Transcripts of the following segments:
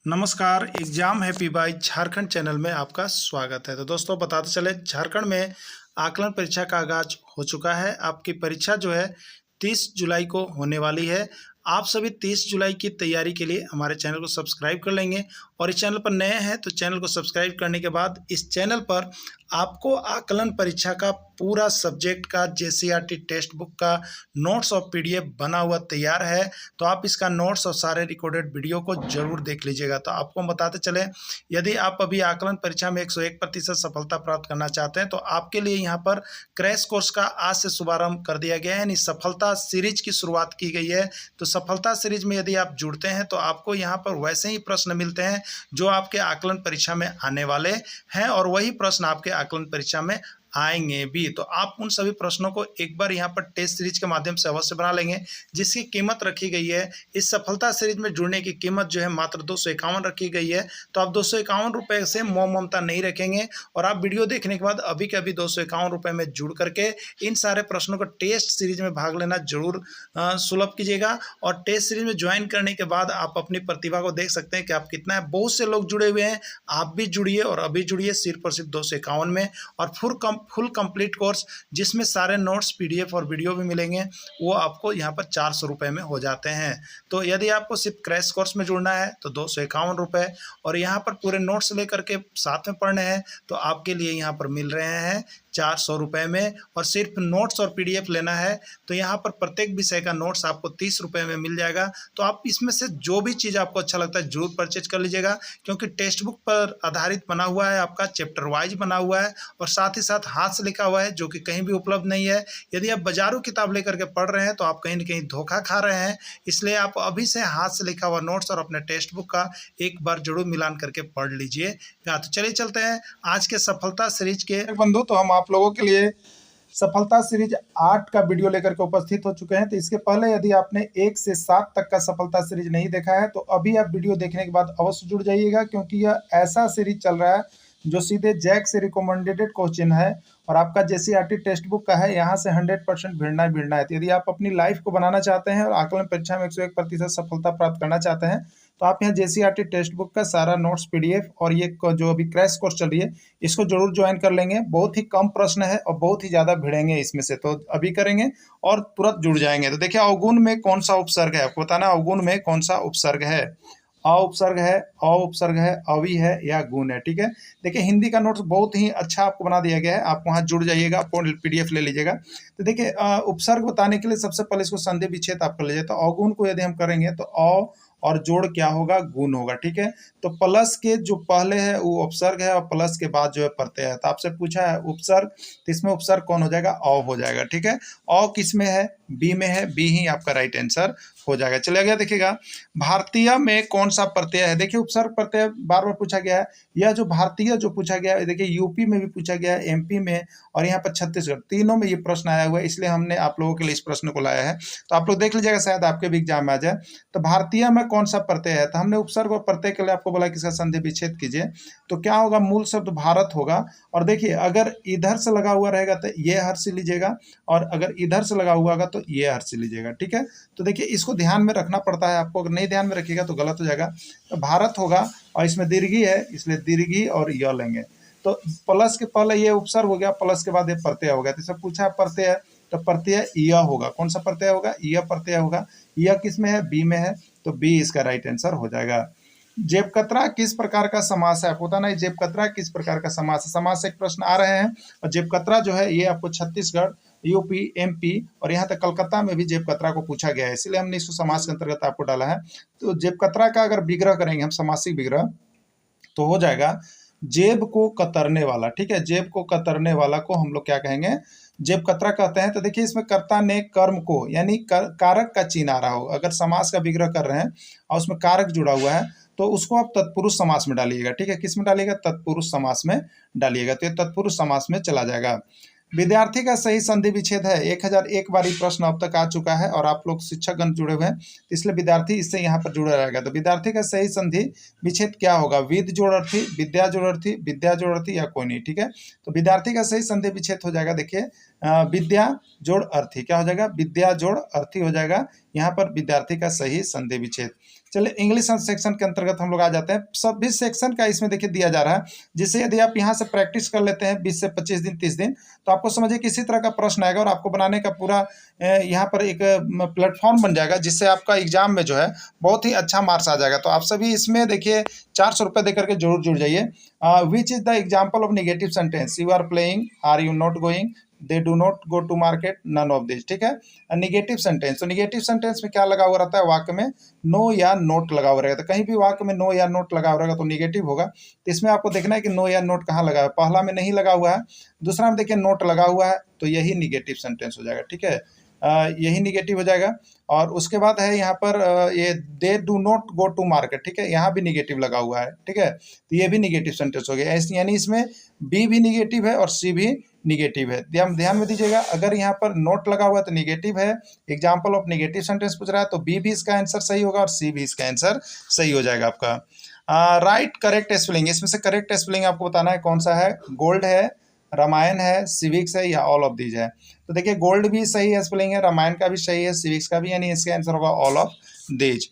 नमस्कार। Exam happy by Jharkhand channel में आपका स्वागत है। तो दोस्तों बताते चले, झारखंड में आकलन परीक्षा का आगाज हो चुका है। आपकी परीक्षा जो है 30 जुलाई को होने वाली है। आप सभी 30 जुलाई की तैयारी के लिए हमारे चैनल को सब्सक्राइब कर लेंगे और इस चैनल पर नए हैं तो चैनल को सब्सक्राइब करने के बाद इस चैनल पर आपको आकलन परीक्षा का पूरा सब्जेक्ट का जेसीईआरटी टेक्स्ट बुक का नोट्स और पीडीएफ बना हुआ तैयार है। तो आप इसका नोट्स और सारे रिकॉर्डेड वीडियो को जरूर देख लीजिएगा। तो आपको बताते चले, यदि आप अभी आकलन परीक्षा में 101% सफलता प्राप्त करना चाहते हैं तो आपके लिए यहाँ पर क्रैश कोर्स का आज से शुभारंभ कर दिया गया है, यानी सफलता सीरीज की शुरुआत की गई है। तो सफलता सीरीज में यदि आप जुड़ते हैं तो आपको यहाँ पर वैसे ही प्रश्न मिलते हैं जो आपके आकलन परीक्षा में आने वाले हैं और वही प्रश्न आपके आकलन परीक्षा में आएंगे भी। तो आप उन सभी प्रश्नों को एक बार यहाँ पर टेस्ट सीरीज के माध्यम से अवश्य बना लेंगे, जिसकी कीमत रखी गई है। इस सफलता सीरीज में जुड़ने की कीमत जो है मात्र 251 रखी गई है। तो आप 251 रुपये से मोह ममता नहीं रखेंगे और आप वीडियो देखने के बाद अभी के अभी 251 रुपये में जुड़ करके इन सारे प्रश्नों को टेस्ट सीरीज में भाग लेना जरूर सुलभ कीजिएगा। और टेस्ट सीरीज में ज्वाइन करने के बाद आप अपनी प्रतिभा को देख सकते हैं कि आप कितना है। बहुत से लोग जुड़े हुए हैं, आप भी जुड़िए और अभी जुड़िए सिर्फ और सिर्फ 251 में। और फुल कंप्लीट कोर्स जिसमें सारे नोट्स, पीडीएफ और वीडियो भी मिलेंगे, वो आपको यहाँ पर 400 रुपये में हो जाते हैं। तो यदि आपको सिर्फ क्रैश कोर्स में जुड़ना है तो 251 रुपये और यहाँ पर पूरे नोट्स लेकर के साथ में पढ़ने हैं तो आपके लिए यहाँ पर मिल रहे हैं 400 रुपये में। और सिर्फ नोट्स और पीडीएफ लेना है तो यहाँ पर प्रत्येक विषय का नोट्स आपको 30 रुपये में मिल जाएगा। तो आप इसमें से जो भी चीज़ आपको अच्छा लगता है जरूर परचेज कर लीजिएगा, क्योंकि टेक्स्ट बुक पर आधारित बना हुआ है, आपका चैप्टर वाइज बना हुआ है और साथ ही साथ हाथ से लिखा हुआ है, जो कि कहीं भी उपलब्ध नहीं है। यदि आप बाजारू किताब लेकर के पढ़ रहे हैं तो आप कहीं ना कहीं धोखा खा रहे हैं। इसलिए आप अभी से हाथ से लिखा हुआ नोट्स और अपने टेक्स्ट बुक का एक बार जरूर मिलान करके पढ़ लीजिएगा। तो चलिए चलते हैं आज के सफलता सीरीज के बंधु। तो हम आप लोगों के लिए सफलता सीरीज 8 का वीडियो लेकर के उपस्थित हो चुके हैं। तो इसके पहले यदि आपने 1 से 7 तक का सफलता सीरीज नहीं देखा है तो अभी आप वीडियो देखने के बाद अवश्य जुड़ जाइएगा, क्योंकि यह ऐसा सीरीज चल रहा है जो सीधे जैक से रिकमेंडेड क्वेश्चन है और आपका जेसीईआरटी टेक्स्ट बुक का है। यहाँ से 100% भिड़ना है। तो यदि आप अपनी लाइफ को बनाना चाहते हैं और आकलन परीक्षा में 101% सफलता प्राप्त करना चाहते हैं तो आप यहाँ जेसीईआरटी टेक्स्ट बुक का सारा नोट्स, पीडीएफ और ये जो अभी क्रैश कोर्स चल रही है इसको जरूर ज्वाइन कर लेंगे। बहुत ही कम प्रश्न है और बहुत ही ज्यादा भिड़ेंगे इसमें से, तो अभी करेंगे और तुरंत जुड़ जाएंगे। तो देखिए, अवगुण में कौन सा उपसर्ग है, आपको बताना अवगुण में कौन सा उपसर्ग है। अ उपसर्ग है, अ उपसर्ग है, अवि है या गुण है। ठीक है, देखिए हिंदी का नोट्स बहुत ही अच्छा आपको बना दिया गया है, आप वहाँ जुड़ जाइएगा, पीडीएफ ले लीजिएगा। तो देखिए उपसर्ग बताने के लिए सबसे पहले इसको संधि विच्छेद आप कर लीजिए। तो अवगुण को यदि हम करेंगे तो अ और जोड़ क्या होगा, गुण होगा। ठीक है, तो प्लस के जो पहले है वो उपसर्ग है और प्लस के बाद जो है प्रत्यय है। तो आपसे पूछा है उपसर्ग, तो इसमें उपसर्ग कौन हो जाएगा, अ हो जाएगा। ठीक है, अ किस में है, बी में है, बी ही आपका राइट आंसर हो जाएगा। चलिए आगे देखिएगा, भारतीय में कौन सा प्रत्यय है। देखिए उपसर्ग प्रत्यय बार बार पूछा गया है। यह जो भारतीय जो पूछा गया है, देखिए यूपी में भी पूछा गया है, एमपी में और यहाँ पर छत्तीसगढ़, तीनों में ये प्रश्न आया हुआ है, इसलिए हमने आप लोगों के लिए इस प्रश्न को लाया है। तो आप लोग देख लीजिएगा, शायद आपके भी एग्जाम में आ जाए। तो भारतीय में कौन सा प्रत्यय है, तो हमने उपसर्ग और प्रत्यय के लिए आपको बोला कि इसका संधि विच्छेद कीजिए। तो क्या होगा, मूल शब्द भारत होगा। और देखिए अगर इधर से लगा हुआ रहेगा तो ये हर्ष लीजिएगा और अगर इधर से लगा हुआ होगा तो ये हर्ष लीजिएगा। ठीक है, तो देखिए इसको ध्यान में रखना पड़ता है आपको, अगर नहीं ध्यान में रखिएगा तो गलत हो जाएगा। तो भारत होगा और इसमें दीर्घी है, इसलिए दीर्घी और य लेंगे। तो प्लस के पहले ये उपसर्ग हो गया, प्लस के बाद ये प्रत्यय हो गया। तो इससे पूछा प्रत्यय, तो प्रत्यय य होगा। कौन सा प्रत्यय होगा, य प्रत्यय होगा। य किस में है, बी में है, तो बी इसका राइट आंसर हो जाएगा। जेबकतरा किस प्रकार का समास है, आपको बताना है जेबकतरा किस प्रकार का समास है। समास से एक प्रश्न आ रहे हैं और जेबकतरा जो है ये आपको छत्तीसगढ़, यूपी, एमपी और यहाँ तक कलकत्ता में भी जेबकतरा को पूछा गया है, इसलिए हमने इसको समास के अंतर्गत आपको डाला है। तो जेबकतरा का अगर विग्रह करेंगे हम, समासिक विग्रह, तो हो जाएगा जेब को कतरने वाला। ठीक है, जेब को कतरने वाला को हम लोग क्या कहेंगे, जेब कतरा कहते हैं। तो देखिए इसमें कर्ता ने कर्म को, यानी कारक का चिन्ह आ रहा हो, अगर समास का विग्रह कर रहे हैं और उसमें कारक जुड़ा हुआ है तो उसको आप तत्पुरुष समास में डालिएगा। ठीक है, किस में डालिएगा, तत्पुरुष समास में डालिएगा। तो ये तत्पुरुष समास में चला जाएगा। विद्यार्थी का सही संधि विच्छेद है, 1001 बार प्रश्न अब तक आ चुका है और आप लोग शिक्षकगण जुड़े हुए हैं, इसलिए विद्यार्थी इससे यहाँ पर जुड़ा रहेगा। तो विद्यार्थी का सही संधि विच्छेद क्या होगा, विद जोड़ अर्थी, विद्या जोड़ अर्थी, विद्या जोड़ अर्थी या कोई नहीं। ठीक है, तो विद्यार्थी का सही संधि विच्छेद हो जाएगा, देखिए विद्या जोड़ अर्थी क्या हो जाएगा, विद्या जोड़ अर्थी हो जाएगा यहाँ पर विद्यार्थी का सही संधि विच्छेद। चलिए इंग्लिश सेक्शन के अंतर्गत हम लोग आ जाते हैं। सभी सेक्शन का इसमें देखिए दिया जा रहा है, जिससे यदि आप यहाँ से प्रैक्टिस कर लेते हैं 20 से 25 दिन 30 दिन, तो आपको समझिए किसी तरह का प्रश्न आएगा और आपको बनाने का पूरा यहाँ पर एक प्लेटफॉर्म बन जाएगा, जिससे आपका एग्जाम में जो है बहुत ही अच्छा मार्क्स आ जाएगा। तो आप सभी इसमें देखिए 400 रुपये दे करके जरूर जुड़ जाइए। Which is the example of negative sentence, you are playing, are you not going, they do not go to market, none of this. ठीक है, निगेटिव सेंटेंस, तो निगेटिव सेंटेंस में क्या लगा हुआ रहता है, वाक्य में नो या नोट लगा हुआ रहेगा। तो कहीं भी वाक्य में नो या नोट लगा हुआ रहेगा तो निगेटिव होगा। तो इसमें आपको देखना है कि नो या नोट कहाँ लगा है, पहला में नहीं लगा हुआ है, दूसरा में देखिए नोट लगा हुआ है, तो यही निगेटिव सेंटेंस हो जाएगा। ठीक है, यही निगेटिव हो जाएगा। और उसके बाद है यहाँ पर ये they do not go to market. ठीक है, यहाँ भी निगेटिव लगा हुआ है। ठीक है, तो ये भी निगेटिव सेंटेंस हो गया, यानी इसमें बी भी निगेटिव है और सी भी निगेटिव है। ध्यान में दीजिएगा, अगर यहाँ पर नोट लगा हुआ है तो निगेटिव है, एग्जाम्पल ऑफ निगेटिव सेंटेंस पूछ रहा है, तो बी भी इसका आंसर सही होगा और सी भी इसका आंसर सही हो जाएगा आपका। राइट करेक्ट स्पेलिंग, इसमें से करेक्ट स्पेलिंग आपको बताना है कौन सा है, गोल्ड है, रामायण है, सिविक्स है, या ऑल ऑफ दीज है। तो देखिए गोल्ड भी सही है स्पेलिंग है, रामायण का भी सही है, सिविक्स का भी, यानी इसका आंसर होगा ऑल ऑफ दीज।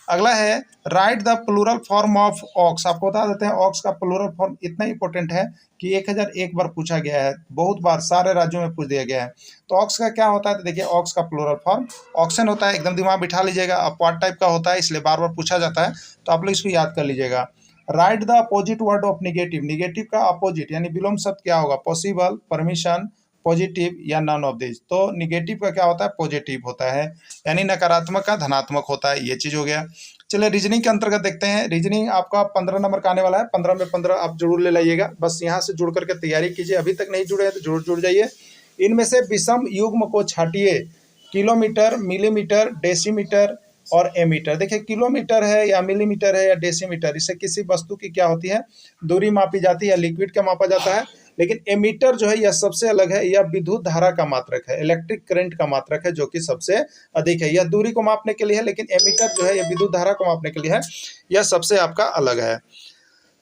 अगला है write the plural form of ox. आपको बता देते हैं ऑक्स का प्लूरल फॉर्म इतना इंपॉर्टेंट है कि 1001 बार पूछा गया है, बहुत बार सारे राज्यों में पूछ दिया गया है। तो ऑक्स का क्या होता है, तो देखिए ऑक्स का प्लूरल फॉर्म ऑक्सन होता है, एकदम दिमाग बिठा लीजिएगा, अपवाद टाइप का होता है, इसलिए बार बार पूछा जाता है, तो आप लोग इसको याद कर लीजिएगा। Right the opposite word of negative, negative का अपोजिट यानी विलोम शब्द क्या होगा, पॉसिबल, परमिशन, पॉजिटिव या नन ऑफ दिस। तो निगेटिव का क्या होता है, पॉजिटिव होता है, यानी नकारात्मक का धनात्मक होता है, ये चीज हो गया। चलिए रीजनिंग के अंतर्गत देखते हैं। रीजनिंग आपका 15 नंबर का आने वाला है, 15 में 15 आप जरूर ले लाइएगा, बस यहाँ से जुड़ करके तैयारी कीजिए। अभी तक नहीं जुड़े हैं तो जरूर जुड़ जाइए। इनमें से विषम युग्म को छाटिए, किलोमीटर, मिलीमीटर, डेसीमीटर और एमीटर। देखिए किलोमीटर है या मिलीमीटर है या डेसीमीटर, इससे किसी वस्तु की क्या होती है, दूरी मापी जाती है, लिक्विड का मापा जाता है। लेकिन एमीटर जो है यह सबसे अलग है, यह विद्युत धारा का मात्रक है, इलेक्ट्रिक करंट का मात्रक है, जो कि सबसे अधिक है। यह दूरी को मापने के लिए है, लेकिन एमीटर जो है यह विद्युत धारा को मापने के लिए है, यह सबसे आपका अलग है।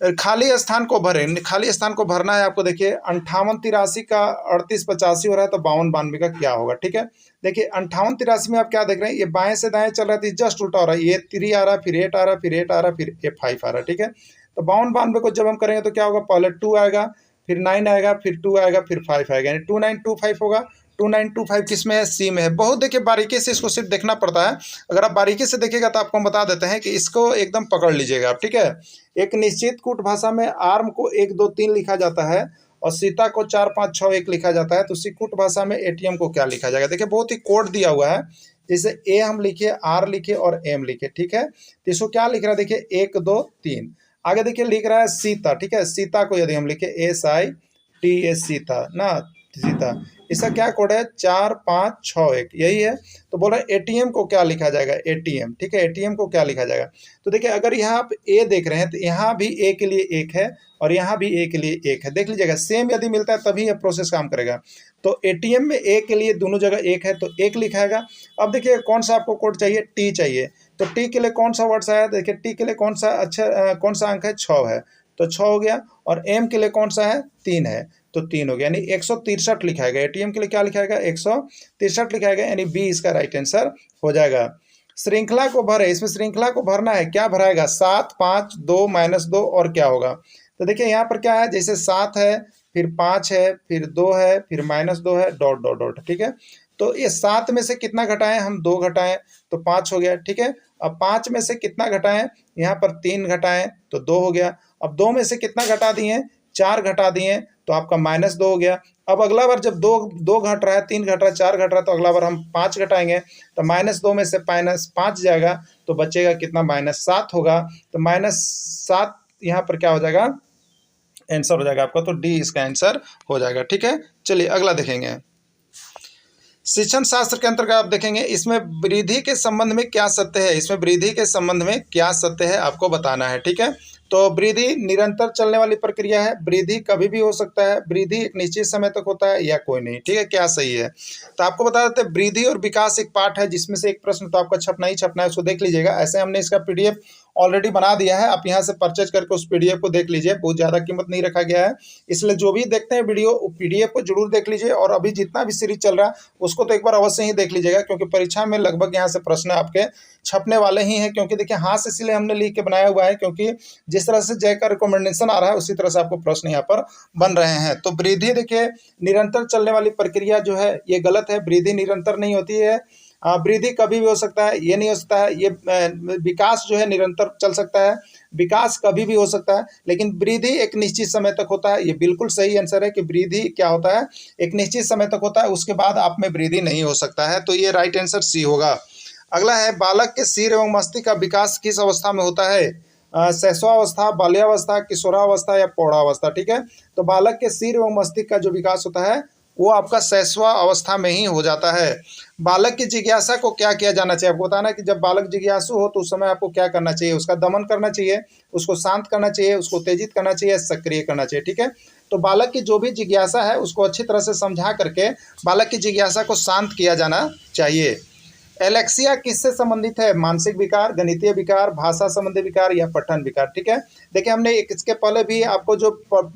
खाली स्थान को भरें, खाली स्थान को भरना है आपको। देखिए 5883 का 3885 हो रहा है, तो 5292 का क्या होगा। ठीक है, देखिए 5883 में आप क्या देख रहे हैं, ये बाएं से दाएं चल रहा है, जस्ट उल्टा हो रहा है, ये 3 आ रहा है, फिर 8 आ रहा है, फिर 8 आ रहा है, फिर 5 आ रहा है। ठीक है, तो 5292 को जब हम करेंगे तो क्या होगा, पहले 2 आएगा, फिर 9 आएगा, फिर 2 आएगा, फिर 5 आएगा, यानी 2925 होगा। 2925 किस में है, सी में है। बहुत देखिए बारीकी से इसको सिर्फ देखना पड़ता है, अगर आप बारीकी से देखिएगा तो आपको हम बता देते हैं कि इसको एकदम पकड़ लीजिएगा आप। ठीक है, एक निश्चित कूट भाषा में आर्म को 1 2 3 लिखा जाता है और सीता को 4 5 6 1 लिखा जाता है, तो उसी कूट भाषा में एटीएम को क्या लिखा जाएगा। देखिए बहुत ही कोड दिया हुआ है, जैसे ए हम लिखे, आर लिखे और एम लिखे। ठीक है, तो इसको क्या लिख रहा है, देखिए 1 2 3। आगे देखिए लिख रहा है सीता। ठीक है, सीता को यदि हम लिखे SITA सीता ना, सीता, इसका क्या कोड है 4 5 6 1, यही है। तो बोल रहा है एटीएम को क्या लिखा जाएगा, एटीएम। ठीक है, एटीएम को क्या लिखा जाएगा, तो देखिए अगर यहाँ आप ए देख रहे हैं तो यहाँ भी ए के लिए 1 है और यहाँ भी ए के लिए 1 है, देख लीजिएगा, सेम यदि मिलता है तभी यह प्रोसेस काम करेगा। तो एटीएम में ए के लिए दोनों जगह 1 है, तो 1 लिखाएगा। अब देखिए कौन सा आपको कोड चाहिए, टी चाहिए, तो टी के लिए कौन सा वर्ड्स आया, देखिए टी के लिए कौन सा कौन सा अंक है, 6 है, तो 6 हो गया। और एम के लिए कौन सा है, 3 है, तो 3 हो गया, यानी 163 लिखाएगा। एटीएम के लिए क्या लिखाएगा, 163 लिखाएगा, यानी बी इसका राइट आंसर हो जाएगा। श्रृंखला को भरे, इसमें श्रृंखला को भरना है, क्या भराएगा, 7 5 2 -2 और क्या होगा। तो देखिए यहाँ पर क्या है, जैसे 7 है, फिर 5 है, फिर 2 है, फिर -2 है, डॉट डॉट डॉट। ठीक है, तो ये 7 में से कितना घटाएं, हम 2 घटाएं तो 5 हो गया। ठीक है, अब 5 में से कितना घटाएं, यहाँ पर 3 घटाएं तो 2 हो गया। अब 2 में से कितना घटा दिए, 4 घटा दिए तो आपका -2 हो गया। अब अगला बार जब 2 घट रहा है, 3 घट रहा है, 4 घट रहा है, तो अगला बार हम 5 घटाएंगे, तो -2 में से -5 जाएगा तो बचेगा कितना, -7 होगा। तो -7 यहाँ पर क्या हो जाएगा, आंसर हो जाएगा आपका, तो डी इसका आंसर हो जाएगा। ठीक है, चलिए अगला देखेंगे। शिक्षण शास्त्र के अंतर्गत आप देखेंगे, इसमें वृद्धि के संबंध में क्या सत्य है, इसमें वृद्धि के संबंध में क्या सत्य है आपको बताना है। ठीक है, तो वृद्धि निरंतर चलने वाली प्रक्रिया है, वृद्धि कभी भी हो सकता है, वृद्धि एक निश्चित समय तक होता है या कोई नहीं। ठीक है, क्या सही है, तो आपको बता देते हैं वृद्धि और विकास एक पाठ है, जिसमें से एक प्रश्न तो आपका छपना ही छपना है, उसको देख लीजिएगा। ऐसे हमने इसका PDF ऑलरेडी बना दिया है, आप यहाँ से परचेज करके उस PDF को देख लीजिए, बहुत ज़्यादा कीमत नहीं रखा गया है। इसलिए जो भी देखते हैं वीडियो PDF को जरूर देख लीजिए, और अभी जितना भी सीरीज चल रहा है उसको तो एक बार अवश्य ही देख लीजिएगा, क्योंकि परीक्षा में लगभग यहाँ से प्रश्न आपके छपने वाले ही हैं। क्योंकि देखिए हाथ से इसलिए हमने लिख के बनाया हुआ है, क्योंकि जिस तरह से जय का रिकमेंडेशन आ रहा है उसी तरह से आपको प्रश्न यहाँ पर बन रहे हैं। तो वृद्धि देखिए निरंतर चलने वाली प्रक्रिया जो है ये गलत है, वृद्धि निरंतर नहीं होती है। वृद्धि कभी भी हो सकता है, ये नहीं हो सकता है। ये विकास जो है निरंतर चल सकता है, विकास कभी भी हो सकता है, लेकिन वृद्धि एक निश्चित समय तक होता है। ये बिल्कुल सही आंसर है कि वृद्धि क्या होता है, एक निश्चित समय तक होता है, उसके बाद आप में वृद्धि नहीं हो सकता है। तो ये राइट आंसर सी होगा। अगला है बालक के सिर एवं मस्तिष्क का विकास किस अवस्था में होता है? शैशवावस्था, बाल्यावस्था, किशोरावस्था या प्रौढ़ावस्था। ठीक है, तो बालक के सिर एवं मस्तिष्क का जो विकास होता है वो आपका शैशवा अवस्था में ही हो जाता है। बालक की जिज्ञासा को क्या किया जाना चाहिए? आपको बताना कि जब बालक जिज्ञासु हो तो उस समय आपको क्या करना चाहिए? उसका दमन करना चाहिए, उसको शांत करना चाहिए, उसको उत्तेजित करना चाहिए, सक्रिय करना चाहिए। ठीक है, तो बालक की जो भी जिज्ञासा है उसको अच्छी तरह से समझा करके बालक की जिज्ञासा को शांत किया जाना चाहिए। एलेक्सिया किससे संबंधित है? मानसिक विकार, गणितीय विकार, भाषा संबंधी विकार या पठन विकार। ठीक है, देखिए हमने इसके पहले भी आपको जो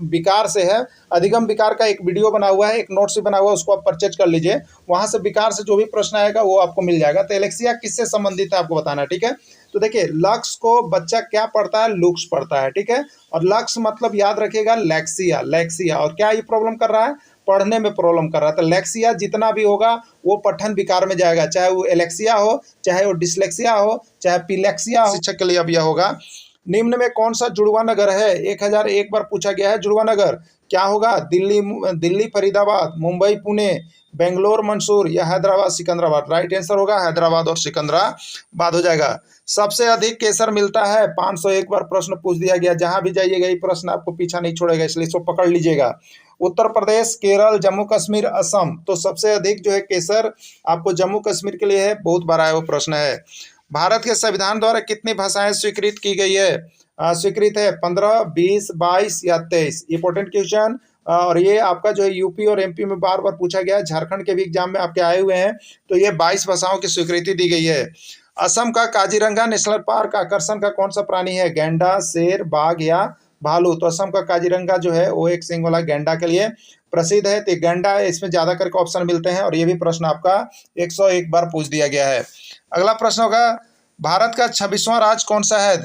विकार से है अधिगम विकार का एक वीडियो बना हुआ है, एक नोट्स भी बना हुआ है, उसको आप परचेज कर लीजिए, वहां से विकार से जो भी प्रश्न आएगा वो आपको मिल जाएगा। तो एलेक्सिया किससे संबंधित है आपको बताना है। ठीक है, तो देखिए लक्स को बच्चा क्या पढ़ता है? लुक्स पढ़ता है। ठीक है, और लक्स मतलब याद रखिएगा लैक्सिया, लैक्सिया। और क्या ये प्रॉब्लम कर रहा है? पढ़ने में प्रॉब्लम कर रहा है। तो लैक्सिया जितना भी होगा वो पठन विकार में जाएगा, चाहे वो एलेक्सिया हो, चाहे वो डिसलेक्सिया हो, चाहे पिलेक्सिया हो। शिक्षक के लिए अब यह होगा, निम्न में कौन सा जुड़वा नगर है? 1001 बार पूछा गया है जुड़वा नगर। क्या होगा? दिल्ली फरीदाबाद, मुंबई पुणे, बेंगलोर मंसूर या हैदराबाद सिकंदराबाद। राइट आंसर होगा हैदराबाद और सिकंदराबाद हो जाएगा। सबसे अधिक केसर मिलता है? 501 बार प्रश्न पूछ दिया गया, जहां भी जाइएगा ये प्रश्न आपको पीछा नहीं छोड़ेगा, इसलिए इसको पकड़ लीजिएगा। उत्तर प्रदेश, केरल, जम्मू कश्मीर, असम। तो सबसे अधिक जो है केसर आपको जम्मू कश्मीर के लिए है, बहुत बार आया वो प्रश्न है। भारत के संविधान द्वारा कितनी भाषाएं स्वीकृत की गई है? स्वीकृत है 15, 20, 22 या 23। इंपॉर्टेंट क्वेश्चन, और ये आपका जो है यूपी और एमपी में बार बार पूछा गया है, झारखंड के भी एग्जाम में आपके आए हुए हैं। तो ये 22 भाषाओं की स्वीकृति दी गई है। असम का काजीरंगा नेशनल पार्क आकर्षण का कौन सा प्राणी है? गैंडा, शेर, बाघ या भालू। तो असम का काजीरंगा जो है वो एक सिंग वाला गैंडा के लिए प्रसिद्ध है। तो गैंडा इसमें ज्यादा करके ऑप्शन मिलते हैं, और ये भी प्रश्न आपका 101 बार पूछ दिया गया है। अगला प्रश्न होगा, भारत का 26वां राज्य कौन सा है?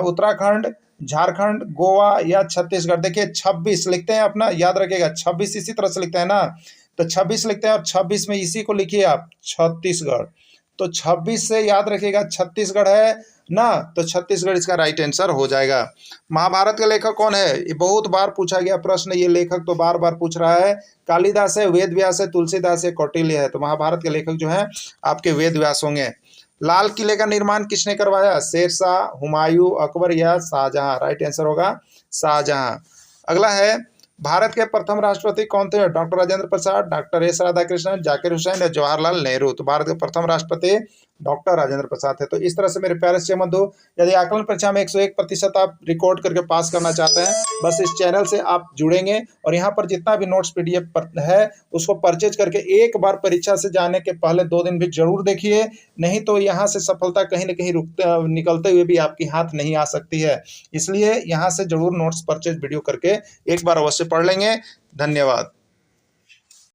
उत्तराखंड, झारखंड, गोवा या छत्तीसगढ़। देखिए 26 लिखते हैं अपना, याद रखिएगा 26 इसी तरह से लिखते हैं ना, तो 26 लिखते हैं, और 26 में इसी को लिखिए आप छत्तीसगढ़। तो 26 से याद रखिएगा छत्तीसगढ़ है ना, तो छत्तीसगढ़ इसका राइट आंसर हो जाएगा। महाभारत के लेखक कौन है? ये बहुत बार पूछा गया प्रश्न, ये लेखक तो बार बार पूछ रहा है। कालिदास है, वेद व्यास है, तुलसीदास है, कौटिल्य है। तो महाभारत के लेखक जो है आपके वेद व्यास होंगे। लाल किले का निर्माण किसने करवाया? शेरशाह, हुमायूं, अकबर या शाहजहां। राइट आंसर होगा शाहजहां। अगला है, भारत के प्रथम राष्ट्रपति कौन थे? Doctor Rajendra Prasad, doctor S Radhakrishnan, Zakir Hussain या जवाहरलाल नेहरू। तो भारत के प्रथम राष्ट्रपति डॉक्टर राजेंद्र प्रसाद थे। तो इस तरह से मेरे प्यारे से बंधु, यदि आकलन परीक्षा में 101% आप रिकॉर्ड करके पास करना चाहते हैं, बस इस चैनल से आप जुड़ेंगे, और यहाँ पर जितना भी नोट्स PDF है उसको परचेज करके एक बार परीक्षा से जाने के पहले 2 दिन भी जरूर देखिए, नहीं तो यहाँ से सफलता कहीं ना कहीं निकलते हुए भी आपकी हाथ नहीं आ सकती है। इसलिए यहाँ से जरूर नोट्स परचेज वीडियो करके एक बार अवश्य पढ़ लेंगे। धन्यवाद।